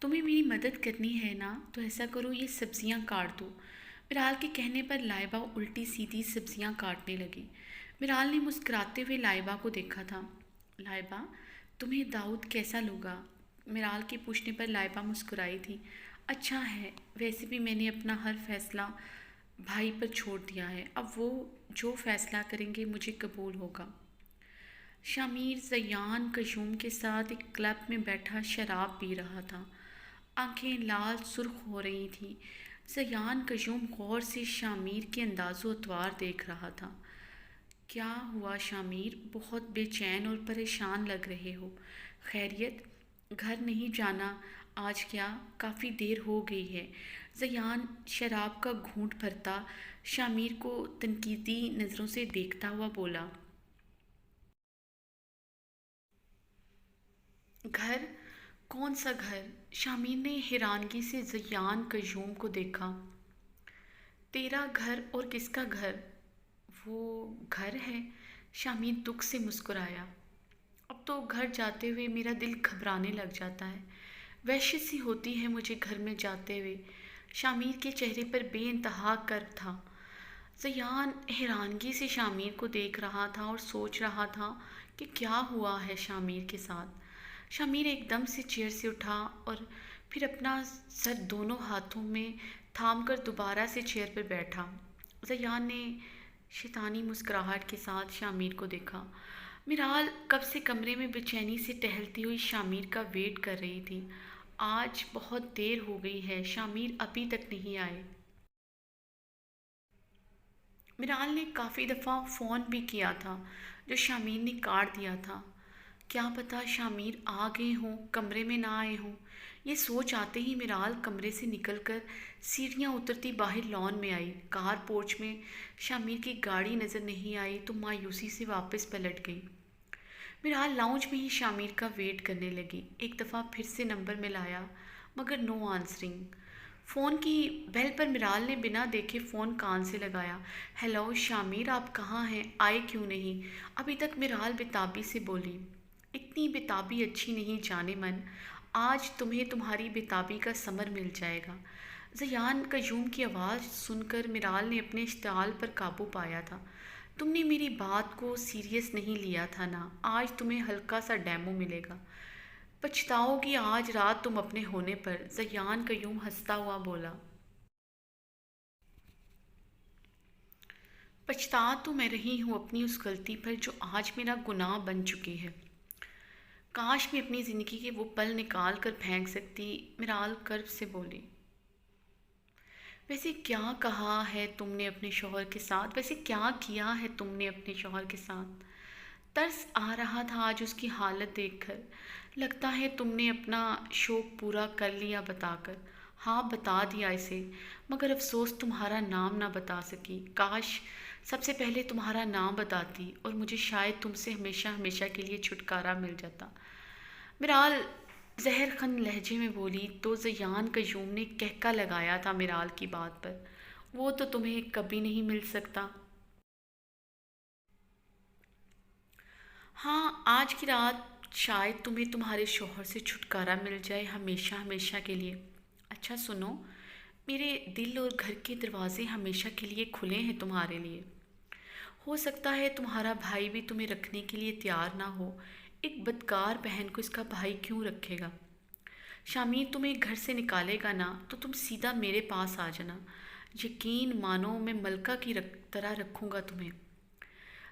تمہیں میری مدد کرنی ہے نا تو ایسا کرو، یہ سبزیاں کاٹ دو۔ مرال کے کہنے پر لائبہ الٹی سیدھی سبزیاں کاٹنے لگی۔ مرال نے مسکراتے ہوئے لائبہ کو دیکھا تھا۔ لائبہ، تمہیں داؤد کیسا لگا؟ مرال کے پوچھنے پر لائبہ مسکرائی تھی۔ اچھا ہے، ویسے بھی میں نے اپنا ہر فیصلہ بھائی پر چھوڑ دیا ہے، اب وہ جو فیصلہ کریں گے مجھے قبول ہوگا۔ شامیر زیان قیوم کے ساتھ ایک کلب میں بیٹھا شراب پی رہا تھا۔ آنکھیں لال سرخ ہو رہی تھیں۔ زیان قیوم غور سے شامیر کے انداز و اطوار دیکھ رہا تھا۔ کیا ہوا شامیر؟ بہت بے چین اور پریشان لگ رہے ہو۔ خیریت؟ گھر نہیں جانا آج کیا؟ کافی دیر ہو گئی ہے۔ زیان شراب کا گھونٹ بھرتا شامیر کو تنقیدی نظروں سے دیکھتا ہوا بولا۔ گھر؟ کون سا گھر؟ شامیر نے حیرانگی سے زیان قیوم کو دیکھا۔ تیرا گھر اور کس کا گھر؟ وہ گھر ہے، شامیر دکھ سے مسکرایا۔ اب تو گھر جاتے ہوئے میرا دل گھبرانے لگ جاتا ہے، وحشت سی ہوتی ہے مجھے گھر میں جاتے ہوئے۔ شامیر کے چہرے پر بے انتہا کرب تھا۔ زیان حیرانگی سے شامیر کو دیکھ رہا تھا اور سوچ رہا تھا کہ کیا ہوا ہے شامیر کے ساتھ۔ شامیر ایک دم سے چیئر سے اٹھا اور پھر اپنا سر دونوں ہاتھوں میں تھام کر دوبارہ سے چیئر پر بیٹھا۔ زیان نے شیطانی مسکراہٹ کے ساتھ شامیر کو دیکھا۔ مرال کب سے کمرے میں بے چینی سے ٹہلتی ہوئی شامیر کا ویٹ کر رہی تھی۔ آج بہت دیر ہو گئی ہے، شامیر ابھی تک نہیں آئے۔ مرال نے کافی دفعہ فون بھی کیا تھا جو شامیر نے کاٹ دیا تھا۔ کیا پتہ شامیر آ گئے ہوں، کمرے میں نہ آئے ہوں۔ یہ سوچ آتے ہی مرال کمرے سے نکل کر سیڑھیاں اترتی باہر لان میں آئی۔ کار پورچ میں شامیر کی گاڑی نظر نہیں آئی تو مایوسی سے واپس پلٹ گئی۔ مرال لاؤنج میں ہی شامیر کا ویٹ کرنے لگی۔ ایک دفعہ پھر سے نمبر ملایا مگر نو آنسرنگ۔ فون کی بیل پر مرال نے بنا دیکھے فون کان سے لگایا۔ ہیلو شامیر، آپ کہاں ہیں؟ آئے کیوں نہیں؟ ابھی تک مرال بےتابی سے بولی۔ اتنی بےتابی اچھی نہیں جانے من، آج تمہیں تمہاری بےتابی کا ثمر مل جائے گا۔ زیان قیوم کی آواز سن کر مرال نے اپنے اشتعال پر قابو پایا تھا۔ تم نے میری بات کو سیریس نہیں لیا تھا نا، آج تمہیں ہلکا سا ڈیمو ملے گا، پچھتاؤ گی آج رات تم اپنے ہونے پر۔ زیان قیوم ہنستا ہوا بولا۔ پچھتا تو میں رہی ہوں اپنی اس غلطی پر جو آج میرا گناہ بن چکی ہے۔ کاش میں اپنی زندگی کے وہ پل نکال کر پھینک سکتی، مرال کرب سے بولی۔ ویسے کیا کہا ہے تم نے اپنے شوہر کے ساتھ؟ ویسے کیا کیا ہے تم نے اپنے شوہر کے ساتھ؟ ترس آ رہا تھا آج اس کی حالت دیکھ کر۔ لگتا ہے تم نے اپنا شوق پورا کر لیا بتا کر۔ ہاں بتا دیا اسے، مگر افسوس تمہارا نام نہ بتا سکی۔ کاش سب سے پہلے تمہارا نام بتاتی اور مجھے شاید تم سے ہمیشہ ہمیشہ کے لیے چھٹکارا مل جاتا۔ مرال زہر خن لہجے میں بولی تو زیان قیوم نے کہکا لگایا تھا مرال کی بات پر۔ وہ تو تمہیں کبھی نہیں مل سکتا۔ ہاں آج کی رات شاید تمہیں تمہارے شوہر سے چھٹکارا مل جائے ہمیشہ ہمیشہ کے لیے۔ اچھا سنو، میرے دل اور گھر کے دروازے ہمیشہ کے لیے کھلے ہیں تمہارے لیے۔ ہو سکتا ہے تمہارا بھائی بھی تمہیں رکھنے کے لیے تیار نہ ہو، ایک بدکار بہن کو اس کا بھائی کیوں رکھے گا؟ شامیر تمہیں گھر سے نکالے گا نا تو تم سیدھا میرے پاس آ جانا، یقین مانو میں ملکہ کی طرح رکھوں گا تمہیں۔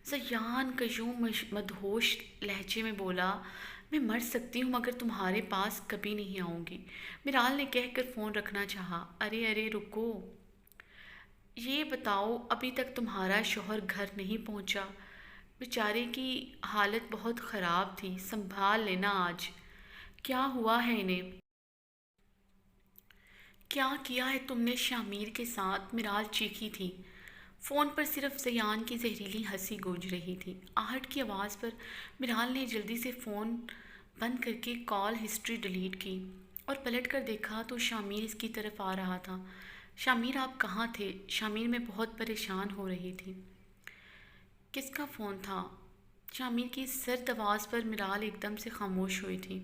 زیان قیوم مدہوش لہجے میں بولا، میں مر سکتی ہوں مگر تمہارے پاس کبھی نہیں آؤں گی۔ مرال نے کہہ کر فون رکھنا چاہا۔ ارے ارے رکو، یہ بتاؤ ابھی تک تمہارا شوہر گھر نہیں پہنچا؟ بیچارے کی حالت بہت خراب تھی، سنبھال لینا آج۔ کیا ہوا ہے انہیں؟ کیا کیا ہے تم نے شامیر کے ساتھ؟ مرال چیخی تھی۔ فون پر صرف زیان کی زہریلی ہنسی گونج رہی تھی۔ آہٹ کی آواز پر مرال نے جلدی سے فون بند کر کے کال ہسٹری ڈیلیٹ کی اور پلٹ کر دیکھا تو شامیر اس کی طرف آ رہا تھا۔ شامیر آپ کہاں تھے؟ شامیر میں بہت پریشان ہو رہی تھی۔ کس کا فون تھا؟ شامیر کی سرد آواز پر مرال ایک دم سے خاموش ہوئی تھی۔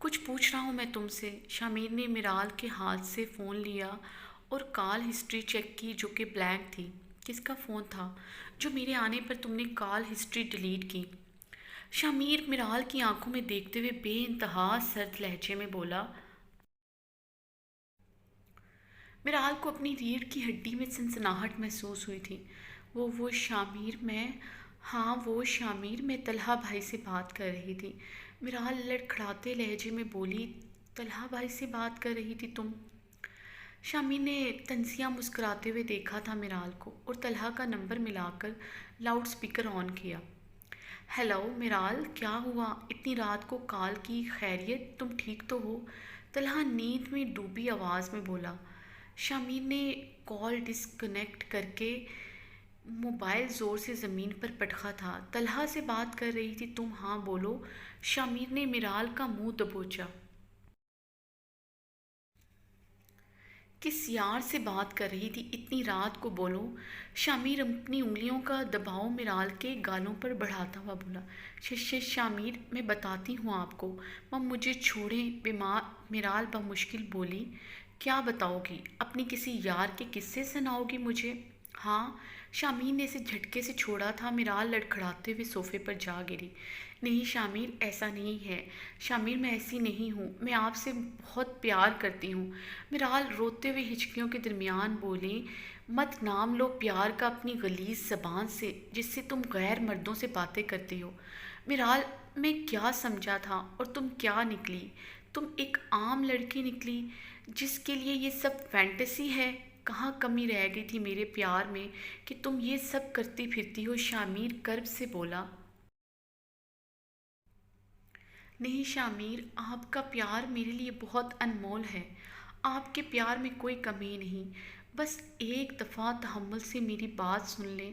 کچھ پوچھ رہا ہوں میں تم سے۔ شامیر نے میرال کے ہاتھ سے فون لیا اور کال ہسٹری چیک کی جو کہ بلینک تھی۔ کس کا فون تھا جو میرے آنے پر تم نے کال ہسٹری ڈیلیٹ کی؟ شامیر میرال کی آنکھوں میں دیکھتے ہوئے بے انتہا سرد لہجے میں بولا۔ میرال کو اپنی ریڑھ کی ہڈی میں سنسناہٹ محسوس ہوئی تھی۔ وہ شامیر میں ہاں وہ شامیر میں طلحہ بھائی سے بات کر رہی تھی۔ میرال لڑکھڑاتے لہجے میں بولی، طلحہ بھائی سے بات کر رہی تھی تم؟ شامیر نے طنزیہ مسکراتے ہوئے دیکھا تھا میرال کو اور طلحہ کا نمبر ملا کر لاؤڈ سپیکر آن کیا۔ ہیلو میرال، کیا ہوا اتنی رات کو کال کی؟ خیریت؟ تم ٹھیک تو ہو؟ طلحہ نیند میں ڈوبی آواز میں بولا۔ شامیر نے کال ڈسکنیکٹ کر کے موبائل زور سے زمین پر پٹکا تھا۔ طلحہ سے بات کر رہی تھی تم؟ ہاں بولو۔ شامیر نے میرال کا منہ دبوچا۔ کس یار سے بات کر رہی تھی اتنی رات کو؟ بولو۔ شامیر اپنی انگلیوں کا دباؤ میرال کے گالوں پر بڑھاتا ہوا بولا۔ شامیر میں بتاتی ہوں آپ کو۔ مجھے چھوڑیں۔ میرال بمشکل بولی۔ کیا بتاؤ گی؟ اپنی کسی یار کے قصے سناؤ گی مجھے؟ ہاں۔ شامیر نے اسے جھٹکے سے چھوڑا تھا۔ میرال لڑکھڑاتے ہوئے صوفے پر جا گری۔ نہیں شامیر، ایسا نہیں ہے۔ شامیر میں ایسی نہیں ہوں، میں آپ سے بہت پیار کرتی ہوں۔ میرال روتے ہوئے ہچکیوں کے درمیان بولی، مت نام لو پیار کا اپنی غلیظ زبان سے جس سے تم غیر مردوں سے باتیں کرتی ہو۔ میرال، میں کیا سمجھا تھا اور تم کیا نکلی؟ تم ایک عام لڑکی نکلی جس کے لیے یہ سب فینٹیسی ہے۔ کہاں کمی رہ گئی تھی میرے پیار میں کہ تم یہ سب کرتی پھرتی ہو؟ شامیر کرب سے بولا۔ نہیں شامیر، آپ کا پیار میرے لیے بہت انمول ہے۔ آپ کے پیار میں کوئی کمی نہیں۔ بس ایک دفعہ تحمل سے میری بات سن لیں،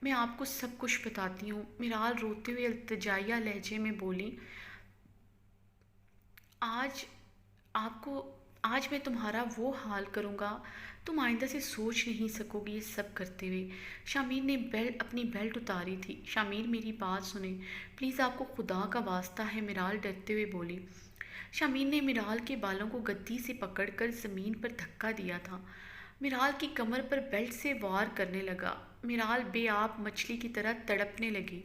میں آپ کو سب کچھ بتاتی ہوں۔ میرال روتے ہوئے التجائیہ لہجے میں بولی، آج آپ کو آج میں تمہارا وہ حال کروں گا تم آئندہ سے سوچ نہیں سکو گی۔ یہ سب کرتے ہوئے شامیر نے اپنی بیلٹ اتاری تھی۔ شامیر میری بات سنیں پلیز، آپ کو خدا کا واسطہ ہے، میرال ڈرتے ہوئے بولی۔ شامیر نے میرال کے بالوں کو گدی سے پکڑ کر زمین پر دھکا دیا تھا۔ میرال کی کمر پر بیلٹ سے وار کرنے لگا۔ میرال بے آب مچھلی کی طرح تڑپنے لگی۔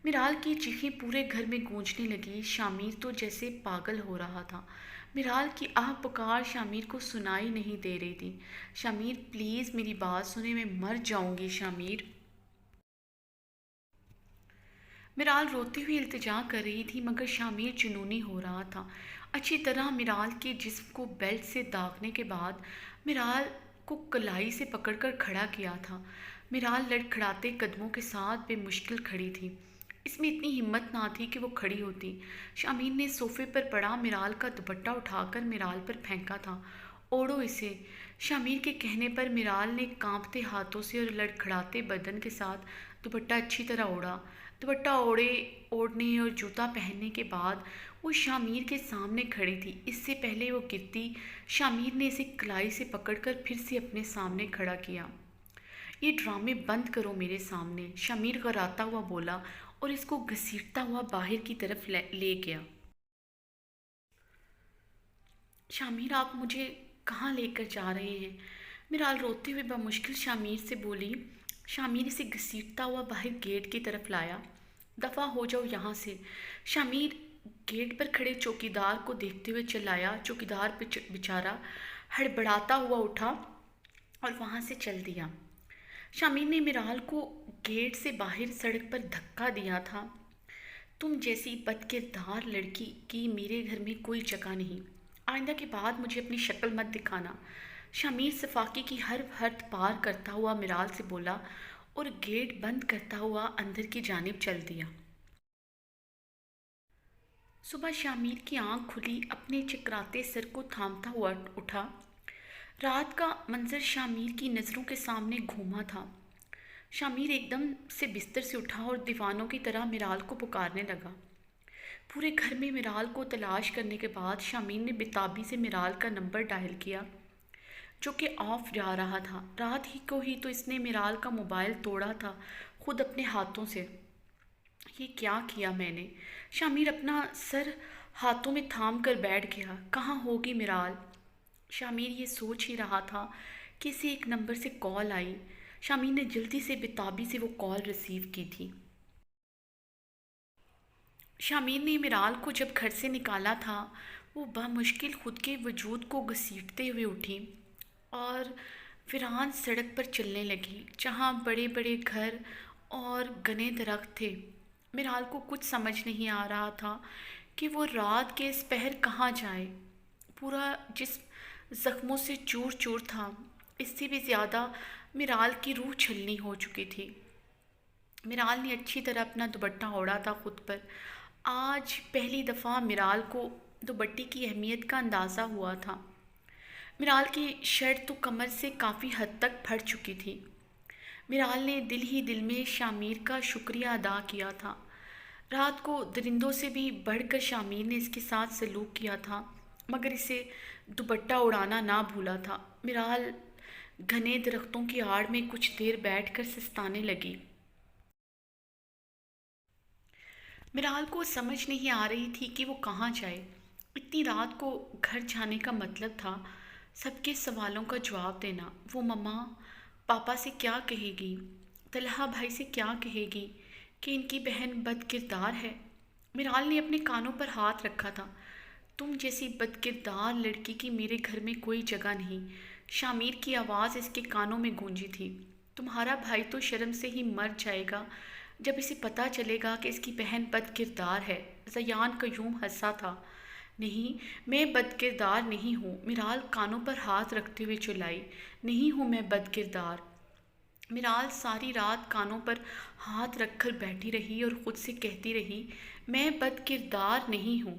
میرال کی چیخیں پورے گھر میں گونجنے لگی۔ شامیر تو جیسے پاگل ہو رہا تھا۔ میرال کی آہ پکار شامیر کو سنائی نہیں دے رہی تھی۔ شامیر پلیز میری بات سنیں، میں مر جاؤں گی شامیر۔ میرال روتی ہوئی التجا کر رہی تھی مگر شامیر جنونی ہو رہا تھا۔ اچھی طرح میرال کے جسم کو بیلٹ سے داغنے کے بعد میرال کو کلائی سے پکڑ کر کھڑا کیا تھا۔ میرال لڑکھڑاتے قدموں کے ساتھ بے مشکل کھڑی تھی۔ اس میں اتنی ہمت نہ تھی کہ وہ کھڑی ہوتی۔ شامیر نے صوفے پر پڑا میرال کا دوپٹہ اٹھا کر میرال پر پھینکا تھا۔ اوڑھو اسے۔ شامیر کے کہنے پر میرال نے کانپتے ہاتھوں سے اور لڑکھڑاتے بدن کے ساتھ دوپٹہ اچھی طرح اوڑھا۔ دوپٹہ اوڑھنے اور جوتا پہننے کے بعد وہ شامیر کے سامنے کھڑی تھی۔ اس سے پہلے وہ گرتی، شامیر نے اسے کلائی سے پکڑ کر پھر سے اپنے سامنے کھڑا کیا۔ یہ ڈرامے بند کرو میرے سامنے، شامیر غراتا ہوا بولا اور اس کو گھسیٹتا ہوا باہر کی طرف لے گیا۔ شامیر، آپ مجھے کہاں لے کر جا رہے ہیں؟ میرال روتے ہوئے بمشکل شامیر سے بولی۔ شامیر اسے گھسیٹتا ہوا باہر گیٹ کی طرف لایا۔ دفع ہو جاؤ یہاں سے، شامیر گیٹ پر کھڑے چوکیدار کو دیکھتے ہوئے چلایا۔ چوکیدار بیچارہ ہڑبڑاتا ہوا اٹھا اور وہاں سے چل دیا۔ شامیر نے میرال کو گیٹ سے باہر سڑک پر دھکا دیا تھا۔ تم جیسی بد کردار لڑکی کی میرے گھر میں کوئی جگہ نہیں۔ آئندہ کے بعد مجھے اپنی شکل مت دکھانا۔ شامیر صفاقی کی ہر حد پار کرتا ہوا میرال سے بولا اور گیٹ بند کرتا ہوا اندر کی جانب چل دیا۔ صبح شامیر کی آنکھ کھلی، اپنے چکراتے سر کو تھامتا ہوا اٹھا۔ رات کا منظر شامیر کی نظروں کے سامنے گھوما تھا۔ شامیر ایک دم سے بستر سے اٹھا اور دیوانوں کی طرح میرال کو پکارنے لگا۔ پورے گھر میں میرال کو تلاش کرنے کے بعد شامیر نے بےتابی سے میرال کا نمبر ڈائل کیا جو کہ آف جا رہا تھا۔ رات ہی کو ہی تو اس نے میرال کا موبائل توڑا تھا خود اپنے ہاتھوں سے۔ یہ کیا کیا میں نے؟ شامیر اپنا سر ہاتھوں میں تھام کر بیٹھ گیا۔ کہاں ہوگی میرال؟ شامیر یہ سوچ ہی رہا تھا کہ اسے ایک نمبر سے کال آئی۔ شامیر نے جلدی سے بےتابی سے وہ کال ریسیو کی تھی۔ شامیر نے میرال کو جب گھر سے نکالا تھا، وہ بمشکل خود کے وجود کو گھسیٹتے ہوئے اٹھی اور ویران سڑک پر چلنے لگی جہاں بڑے بڑے گھر اور گھنے درخت تھے۔ میرال کو کچھ سمجھ نہیں آ رہا تھا کہ وہ رات کے اس پہر کہاں جائے۔ پورا جسم زخموں سے چور چور تھا۔ اس سے بھی زیادہ میرال کی روح چھلنی ہو چکی تھی۔ میرال نے اچھی طرح اپنا دوپٹہ اوڑھا تھا خود پر۔ آج پہلی دفعہ میرال کو دوپٹے کی اہمیت کا اندازہ ہوا تھا۔ میرال کی شرٹ تو کمر سے کافی حد تک پھٹ چکی تھی۔ میرال نے دل ہی دل میں شامیر کا شکریہ ادا کیا تھا۔ رات کو درندوں سے بھی بڑھ کر شامیر نے اس کے ساتھ سلوک کیا تھا، مگر اسے دوپٹہ اڑانا نہ بھولا تھا۔ میرال گھنے درختوں کی آڑ میں کچھ دیر بیٹھ کر سستانے لگی۔ میرال کو سمجھ نہیں آ رہی تھی کہ وہ کہاں جائے۔ اتنی رات کو گھر جانے کا مطلب تھا سب کے سوالوں کا جواب دینا۔ وہ مما پاپا سے کیا کہے گی، طلحہ بھائی سے کیا کہے گی کہ ان کی بہن بد کردار ہے۔ میرال نے اپنے کانوں پر ہاتھ رکھا تھا۔ تم جیسی بد کردار لڑکی کی میرے گھر میں کوئی جگہ نہیں۔ شامیر کی آواز اس کے کانوں میں گونجی تھی۔ تمہارا بھائی تو شرم سے ہی مر جائے گا جب اسے پتہ چلے گا کہ اس کی بہن بد کردار ہے۔ زیان قیوم ہنسا تھا۔ نہیں، میں بد کردار نہیں ہوں، میرال کانوں پر ہاتھ رکھتے ہوئے چلائی۔ نہیں ہوں میں بد کردار۔ میرال ساری رات کانوں پر ہاتھ رکھ کر بیٹھی رہی اور خود سے کہتی رہی، میں بد کردار نہیں ہوں۔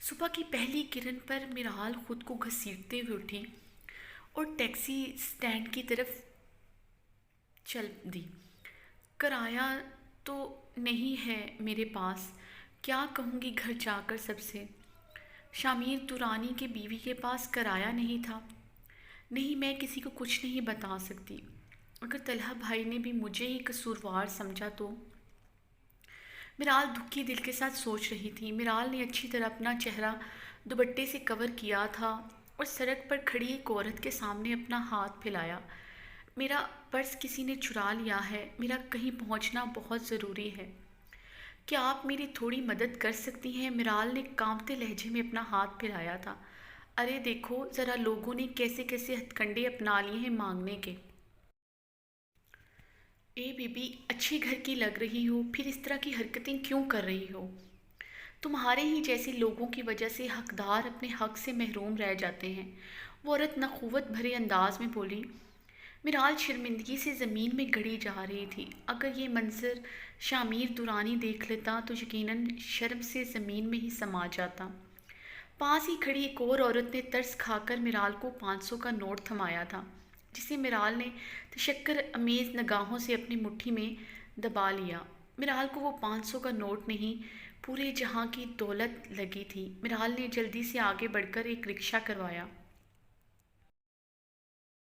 صبح کی پہلی کرن پر میرال خود کو گھسیٹتے ہوئے اٹھی اور ٹیکسی اسٹینڈ کی طرف چل دی۔ کرایہ تو نہیں ہے میرے پاس، کیا کہوں گی گھر جا کر سب سے؟ شامیر دورانی کے بیوی کے پاس کرایہ نہیں تھا۔ نہیں، میں کسی کو کچھ نہیں بتا سکتی۔ اگر طلحہ بھائی نے بھی مجھے ہی قصوروار سمجھا تو؟ میرال دکھی دل کے ساتھ سوچ رہی تھی۔ میرال نے اچھی طرح اپنا چہرہ دوپٹے سے کور کیا تھا اور سڑک پر کھڑی ایک عورت کے سامنے اپنا ہاتھ پھیلایا۔ میرا پرس کسی نے چرا لیا ہے، میرا کہیں پہنچنا بہت ضروری ہے، کیا آپ میری تھوڑی مدد کر سکتی ہیں؟ میرال نے کانپتے لہجے میں اپنا ہاتھ پھیلایا تھا۔ ارے دیکھو ذرا، لوگوں نے کیسے کیسے ہتھ کنڈے اپنا لیے ہیں مانگنے کے۔ اے بی بی، اچھی گھر کی لگ رہی ہو، پھر اس طرح کی حرکتیں کیوں کر رہی ہو؟ تمہارے ہی جیسے لوگوں کی وجہ سے حقدار اپنے حق سے محروم رہ جاتے ہیں، وہ عورت نخوت بھرے انداز میں بولی۔ میرال شرمندگی سے زمین میں گڑی جا رہی تھی۔ اگر یہ منظر شامیر دورانی دیکھ لیتا تو یقیناً شرم سے زمین میں ہی سما جاتا۔ پاس ہی کھڑی ایک اور عورت نے ترس کھا کر میرال کو 500 کا نوٹ تھمایا تھا، جسے میرال نے تشکر امیز نگاہوں سے اپنی مٹھی میں دبا لیا۔ میرال کو وہ 500 کا نوٹ نہیں، پورے جہاں کی دولت لگی تھی۔ میرال نے جلدی سے آگے بڑھ کر ایک رکشہ کروایا۔